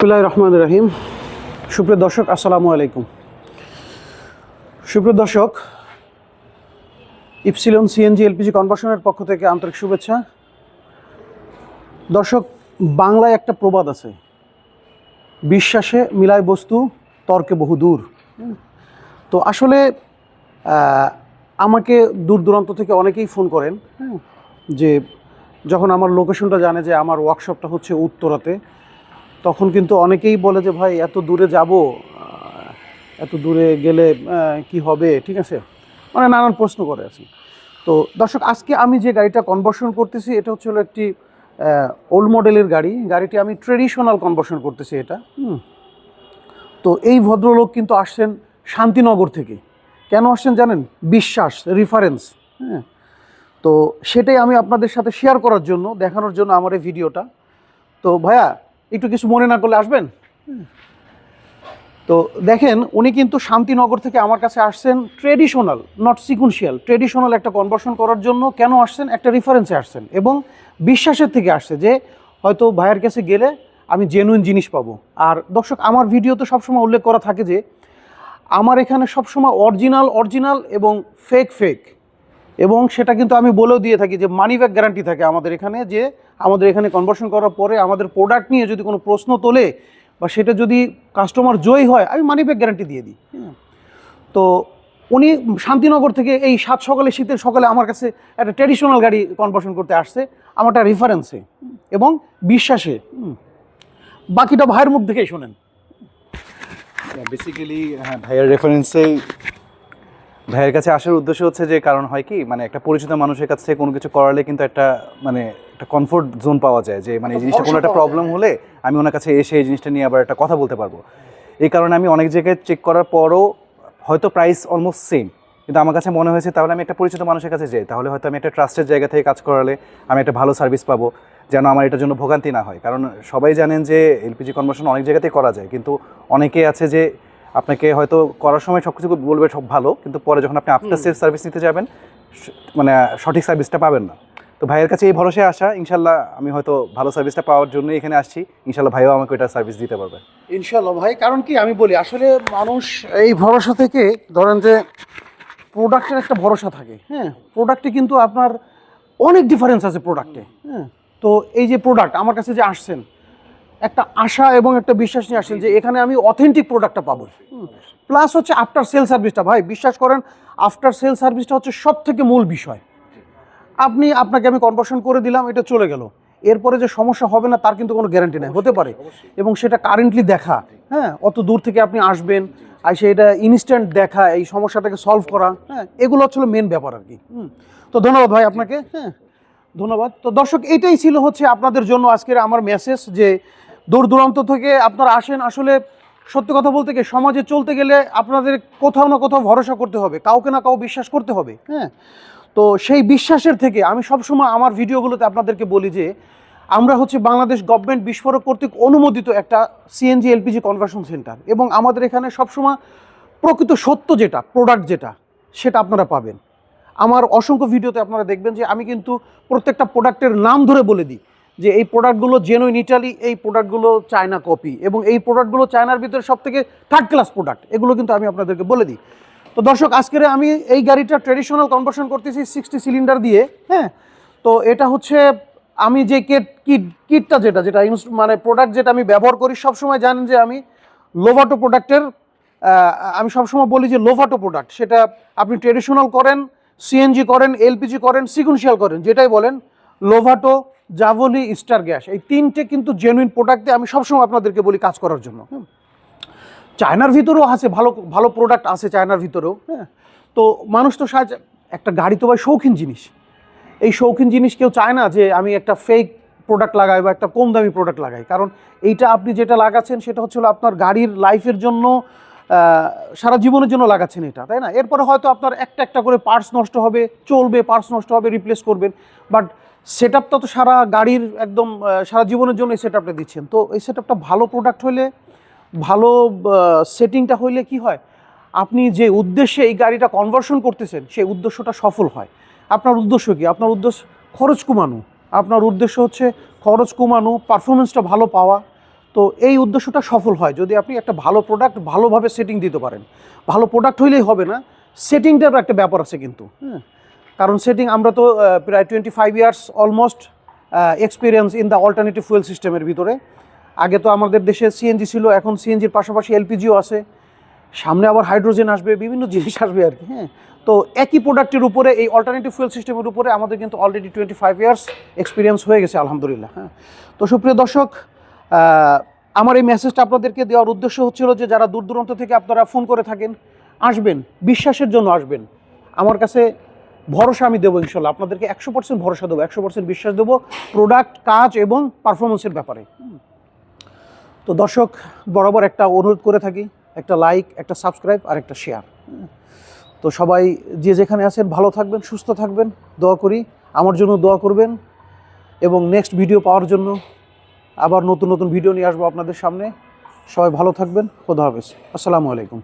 বিসমিল্লাহির রহমানির রহিম। সুপ্রিয় দর্শক, আসসালামু আলাইকুম। সুপ্রিয় দর্শক, ইপসিলন সিএনজি এলপিজি কনভার্সনের পক্ষ থেকে আন্তরিক শুভেচ্ছা। দর্শক, বাংলায় একটা প্রবাদ আছে, বিশ্বাসে মিলায় বস্তু, তর্কে বহু দূর। তো আসলে আমাকে দূর দূরান্ত থেকে অনেকেই ফোন করেন, যে যখন আমার লোকেশনটা জানে যে আমার ওয়ার্কশপটা হচ্ছে উত্তরাতে, তখন কিন্তু অনেকেই বলে যে ভাই এত দূরে যাব, এত দূরে গেলে কি হবে, ঠিক আছে, মানে নানান প্রশ্ন করে আছি। তো দর্শক, আজকে আমি যে গাড়িটা কনভার্সন করতেছি এটা হচ্ছে হলো একটি ওল্ড মডেলের গাড়িটি আমি ট্রেডিশনাল কনভার্সন করতেছি এটা। তো এই ভদ্রলোক কিন্তু আসছেন শান্তিনগর থেকে। কেন আসছেন জানেন? বিশ্বাস, রেফারেন্স। তো সেটাই আমি আপনাদের সাথে শেয়ার করার জন্য, দেখানোর জন্য আমার এই ভিডিওটা। তো ভাইয়া, একটু কিছু মনে না করলে আসবেন। তো দেখেন, উনি কিন্তু শান্তিনগর থেকে আমার কাছে আসছেন ট্রেডিশনাল, নট সিকুয়েন্সিয়াল, ট্রেডিশনাল একটা কনভার্সন করার জন্য। কেন আসছেন? একটা রেফারেন্সে আসছেন এবং বিশ্বাসের থেকে আসছে যে হয়তো ভাইয়ের কাছে গেলে আমি জেনুইন জিনিস পাবো। আর দর্শক, আমার ভিডিওতে সবসময় উল্লেখ করা থাকে যে আমার এখানে সবসময় অরিজিনাল এবং ফেক, এবং সেটা কিন্তু আমি বলেও দিয়ে থাকি যে মানি ব্যাক গ্যারান্টি থাকে আমাদের এখানে, যে আমাদের এখানে কনভার্সন করার পরে আমাদের প্রোডাক্ট নিয়ে যদি কোনো প্রশ্ন তোলে বা সেটা যদি কাস্টমার জয়ী হয়, আমি মানি ব্যাক গ্যারান্টি দিয়ে দিই। তো উনি শান্তিনগর থেকে এই শীতের সকালে আমার কাছে একটা ট্র্যাডিশনাল গাড়ি কনভার্সন করতে আসছে, আমারটা রেফারেন্সে এবং বিশ্বাসে। বাকিটা ভাইয়ের মুখ থেকেই শোনেন। বেসিক্যালি হ্যাঁ, ভাইয়ের রেফারেন্সেই ভাইয়ের কাছে আসার উদ্দেশ্য হচ্ছে যে, কারণ হয় কি, মানে একটা পরিচিত মানুষের কাছ থেকে কোনো কিছু করালে কিন্তু একটা কমফোর্ট জোন পাওয়া যায়, যে মানে এই জিনিসটা কোনো একটা প্রবলেম হলে আমি ওনার কাছে এসে এই জিনিসটা নিয়ে আবার একটা কথা বলতে পারবো। এই কারণে আমি অনেক জায়গায় চেক করার পরও হয়তো প্রাইস অলমোস্ট সেম, কিন্তু আমার কাছে মনে হয়েছে তাহলে আমি একটা পরিচিত মানুষের কাছে যাই, তাহলে হয়তো আমি একটা ট্রাস্টের জায়গা থেকে কাজ করালে আমি একটা ভালো সার্ভিস পাবো, যেন আমার এটার জন্য ভোগান্তি না হয়। কারণ সবাই জানেন যে এলপিজি কনভার্সন অনেক জায়গাতেই করা যায়, কিন্তু অনেকে আছে যে আপনাকে হয়তো করার সময় সব কিছু বলবে সব ভালো, কিন্তু পরে যখন আপনি আফটার সেল সার্ভিস নিতে যাবেন মানে সঠিক সার্ভিসটা পাবেন না। তো ভাইয়ের কাছে এই ভরসায় আসা, ইনশাল্লাহ আমি হয়তো ভালো সার্ভিসটা পাওয়ার জন্যই এখানে আসছি। ইনশাল্লাহ ভাইও আমাকে ওইটা সার্ভিস দিতে পারবে ইনশাল্লাহ ভাই। কারণ কি, আমি বলি আসলে মানুষ এই ভরসা থেকে, ধরেন যে প্রোডাক্টের একটা ভরসা থাকে, প্রোডাক্টে কিন্তু আপনার অনেক ডিফারেন্স আছে প্রোডাক্টে। তো এই যে প্রোডাক্ট আমার কাছে যে আসছেন, একটা আশা এবং একটা বিশ্বাস নিয়ে আসছেন যে এখানে আমি অথেন্টিক প্রোডাক্টটা পাবো। প্লাস হচ্ছে আফটার সেল সার্ভিসটা, ভাই বিশ্বাস করেন, আফটার সেল সার্ভিসটা হচ্ছে সব থেকে মূল বিষয়। আপনাকে আমি কনভার্সন করে দিলাম, এটা চলে গেল, এরপরে যে সমস্যা হবে না তার কিন্তু কোনো গ্যারান্টি নেই, হতে পারে। এবং সেটা কারেন্টলি দেখা, অত দূর থেকে আপনি আসবেন, আর সেটা ইনস্ট্যান্ট দেখা, এই সমস্যাটাকে সলভ করা, এগুলো হচ্ছে মেন ব্যাপার আর কি। তো ধন্যবাদ ভাই আপনাকে, ধন্যবাদ। তো দর্শক, এটাই ছিল হচ্ছে আপনাদের জন্য আজকের আমার মেসেজ, যে দূর দূরান্ত থেকে আপনারা আসেন। আসলে সত্যি কথা বলতে কি, সমাজে চলতে গেলে আপনাদের কোথাও না কোথাও ভরসা করতে হবে, কাউকে না কাউ বিশ্বাস করতে হবে। তো সেই বিশ্বাসের থেকে আমি সবসময় আমার ভিডিওগুলোতে আপনাদেরকে বলি যে আমরা হচ্ছে বাংলাদেশ গভর্নমেন্ট বিস্ফোরক কর্তৃক অনুমোদিত একটা সিএনজি এলপিজি কনভার্সন সেন্টার, এবং আমাদের এখানে সবসময় প্রকৃত সত্য যেটা, প্রোডাক্ট যেটা, সেটা আপনারা পাবেন। আমার অসংখ্য ভিডিওতে আপনারা দেখবেন যে আমি কিন্তু প্রত্যেকটা প্রোডাক্টের নাম ধরে বলে দিই যে এই প্রোডাক্টগুলো জেনুইন ইটালি, এই প্রোডাক্টগুলো চায়না কপি, এবং এই প্রোডাক্টগুলো চায়নার ভিতরে সব থেকে থার্ড ক্লাস প্রোডাক্ট, এগুলো কিন্তু আমি আপনাদেরকে বলে দিই। তো দর্শক, আজকের আমি এই গাড়িটা ট্র্যাডিশনাল কনভার্সন করতেছি 60 সিলিন্ডার দিয়ে। তো এটা হচ্ছে আমি যে কিটটা যেটা মানে প্রোডাক্ট যেটা আমি ব্যবহার করি, সবসময় জানেন যে আমি লোভাটো প্রোডাক্টের, আমি সবসময় বলি যে লোভাটো প্রোডাক্ট, সেটা আপনি ট্র্যাডিশনাল করেন, সিএনজি করেন, এলপিজি করেন, সিকুয়েন্সিয়াল করেন, যেটাই বলেন, লোভাটো, জাভলি, স্টার গ্যাস, এই তিনটে কিন্তু জেনুইন প্রোডাক্টে আমি সবসময় আপনাদেরকে বলি কাজ করার জন্য। চায়নার ভিতরেও আছে ভালো ভালো প্রোডাক্ট আছে, চায়নার ভিতরেও। তো মানুষ তো একটা গাড়ি তো ভাই শৌখিন জিনিস, এই শৌখিন জিনিস কেউ চায় না যে আমি একটা ফেক প্রোডাক্ট লাগাই বা একটা কম দামি প্রোডাক্ট লাগাই। কারণ এইটা আপনি যেটা লাগাচ্ছেন সেটা হচ্ছে আপনার গাড়ির লাইফের জন্য, সারা জীবনের জন্য লাগাচ্ছেন এটা, তাই না? এরপরে হয়তো আপনার একটা করে পার্টস নষ্ট হবে, চলবে, পার্টস নষ্ট হবে, রিপ্লেস করবেন, বাট সেট আপটা তো সারা গাড়ির একদম সারা জীবনের জন্য এই সেট আপটা দিচ্ছেন। তো এই সেট আপটা ভালো প্রোডাক্ট হলে, ভালো সেটিংটা হইলে কি হয়, আপনি যে উদ্দেশ্যে এই গাড়িটা কনভার্সন করতেছেন সেই উদ্দেশ্যটা সফল হয়। আপনার উদ্দেশ্য কি? আপনার উদ্দেশ্য খরচ কমানো, আপনার উদ্দেশ্য হচ্ছে খরচ কমানো, পারফরমেন্সটা ভালো পাওয়া। তো এই উদ্দেশ্যটা সফল হয় যদি আপনি একটা ভালো প্রোডাক্ট ভালোভাবে সেটিং দিতে পারেন। ভালো প্রোডাক্ট হইলেই হবে না, সেটিংটার একটা ব্যাপার আছে কিন্তু, হ্যাঁ। কারণ সেটিং আমরা তো প্রায় 25 years almost experience in the alternative fuel সিস্টেমের ভিতরে। আগে তো আমাদের দেশে সিএনজি ছিল, এখন সিএনজির পাশাপাশি এলপিজিও আছে, সামনে আবার হাইড্রোজেন আসবে, বিভিন্ন জিনিস আসবে আর কি, হ্যাঁ। তো একই প্রোডাক্টের উপরে এই অল্টারনেটিভ ফুয়েল সিস্টেমের উপরে আমাদের কিন্তু অলরেডি 25 ইয়ার্স এক্সপিরিয়েন্স হয়ে গেছে আলহামদুলিল্লাহ, হ্যাঁ। তো সুপ্রিয় দর্শক, আমার এই মেসেজটা আপনাদেরকে দেওয়ার উদ্দেশ্য হচ্ছিল যে যারা দূর দূরান্ত থেকে আপনারা ফোন করে থাকেন, আসবেন, বিশ্বাসের জন্য আসবেন। আমার কাছে ভরসা আমি দেবো ইনশাল্লাহ, আপনাদেরকে 100% ভরসা দেবো, 100% বিশ্বাস দেবো প্রোডাক্ট, কাজ এবং পারফরমেন্সের ব্যাপারে। তো দর্শক, বরাবর একটা অনুরোধ করে থাকি, একটা লাইক, একটা সাবস্ক্রাইব আর একটা শেয়ার। তো সবাই যে যেখানে আছেন ভালো থাকবেন, সুস্থ থাকবেন, দোয়া করি আমার জন্য দোয়া করবেন। এবং নেক্সট ভিডিও পাওয়ার জন্য আবার নতুন নতুন ভিডিও নিয়ে আসবো আপনাদের সামনে। সবাই ভালো থাকবেন, খোদা হাফেজ, আসসালামু আলাইকুম।